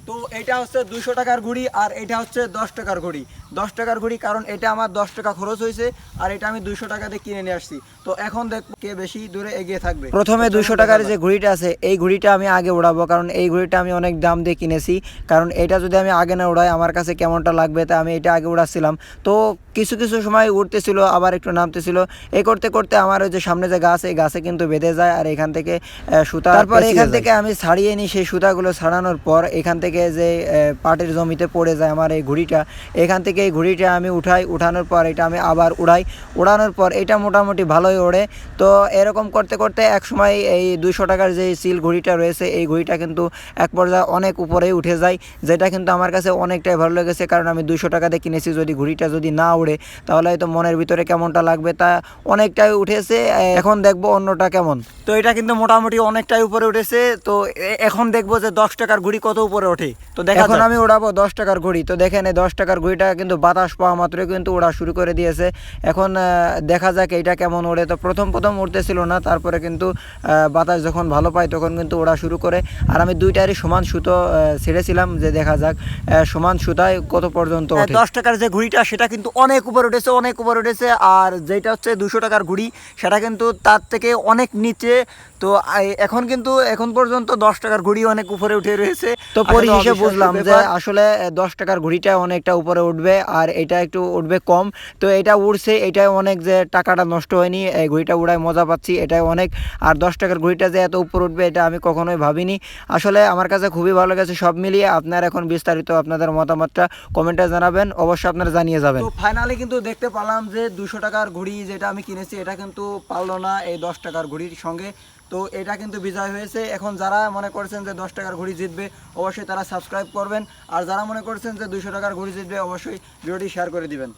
তো এটা হচ্ছে 200 টাকার ঘুড়ি আর এটা হচ্ছে 10 টাকার ঘুড়ি। 10 টাকার ঘুড়ি কারণ এটা আমার 10 টাকা খরচ হয়েছে আর এটা আমি 200 টাকা দিয়ে কিনে নিয়ে আসছি। তো এখন দেখবো কে বেশি দূরে এগিয়ে থাকবে। প্রথমে 200 টাকার যে ঘুড়িটা আছে এই ঘুড়িটা আমি আগে উড়াবো, কারণ এই ঘুড়িটা আমি অনেক দাম দিয়ে কিনেছি। কারণ এটা যদি আমি আগে না উড়াই আমার কাছে কেমনটা লাগবে, তা আমি এটা আগে উড়াচ্ছিলাম। তো কিছু কিছু সময় উঠতেছিল আবার একটু নামতেছিল, এই করতে করতে আমার ওই যে সামনে যে গাছ, এই গাছে কিন্তু বেঁধে যায় আর এখান থেকে সুতা, তারপর এখান থেকে আমি ছাড়িয়ে নিই। সেই সুতাগুলো ছাড়ানোর পর এখান থেকে যে পাটের জমিতে পড়ে যায় আমার এই ঘুড়িটা, এখান থেকে এই ঘুড়িটা আমি উঠানোর পর এটা আমি আবার উড়ানোর পর এটা মোটামুটি ভালোই ওড়ে। তো এরকম করতে করতে এক সময় এই 200 টাকার যে সিল ঘুড়িটা রয়েছে এই ঘুড়িটা কিন্তু এক পর্যায়ে অনেক উপরেই উঠে যায়, যেটা কিন্তু আমার কাছে অনেকটাই ভালো লেগেছে। কারণ আমি 200 টাকা দিয়ে কিনেছি, যদি ঘুড়িটা যদি না উড়ে তাহলে হয়তো মনের ভিতরে কেমনটা লাগবে, তা অনেকটাই উঠেছে। এখন দেখবো অন্যটা কেমন। তো এটা কিন্তু মোটামুটি অনেকটাই উপরে উঠেছে। তো এখন দেখবো যে 10 টাকার ঘুড়ি কত উপরে ওঠে। তো এখন আমি উড়াবো 10 টাকার ঘুড়ি। তো দেখেন এই 10 টাকার ঘুড়িটা কিন্তু বাতাস পাওয়া মাত্রই কিন্তু ওড়া শুরু করে দিয়েছে। এখন দেখা যাক এইটা কেমন ওড়ে। তো প্রথম উড়তেছিল না, তারপরে কিন্তু বাতাস যখন ভালো পায় তখন কিন্তু ওড়া শুরু করে। আর আমি দুইটারই সমান সুতো ছেড়েছিলাম, যে দেখা যাক সমান সুতায় কত পর্যন্ত ওঠে। 10 টাকার যে ঘুড়িটা সেটা কিন্তু অনেক উপরে উঠেছে, আর যেটা হচ্ছে 200 টাকার ঘুড়ি সেটা কিন্তু তার থেকে অনেক নিচে। তো এখন পর্যন্ত 10 টাকার ঘুড়ি অনেক উপরে উঠে রয়েছে। তো পরিশেষে বুঝলাম যে আসলে 10 টাকার ঘুড়িটা অনেকটা উপরে উঠবে আর এটা একটু উঠবে কম। তো এটা উড়ছে, এটাই অনেক যে টাকাটা নষ্ট হয়নি, এই ঘুড়িটা উড়ায় মজা পাচ্ছি, এটাই অনেক। আর 10 টাকার ঘুড়িটা যে এত উপরে উঠবে এটা আমি কখনোই ভাবিনি। আসলে আমার কাছে খুবই ভালো লেগেছে সব মিলিয়ে। আপনারা এখন বিস্তারিত আপনাদের মতামতটা কমেন্টে জানাবেন, অবশ্যই আপনারা জানিয়ে যাবেন। তো ফাইনালি কিন্তু দেখতে পেলাম যে 200 টাকার ঘুড়ি যেটা আমি কিনেছি এটা কিন্তু পারলো না এই 10 টাকার ঘুড়ির সঙ্গে। তো এটা কিন্তু বিজয় হয়েছে। এখন যারা মনে করছেন যে 10 টাকার ঘুড়ি জিতবে অবশ্যই তারা সাবস্ক্রাইব করবেন, আর যারা মনে করছেন যে 200 টাকার ঘুড়ি জিতবে অবশ্যই ভিডিওটি শেয়ার করে দিবেন।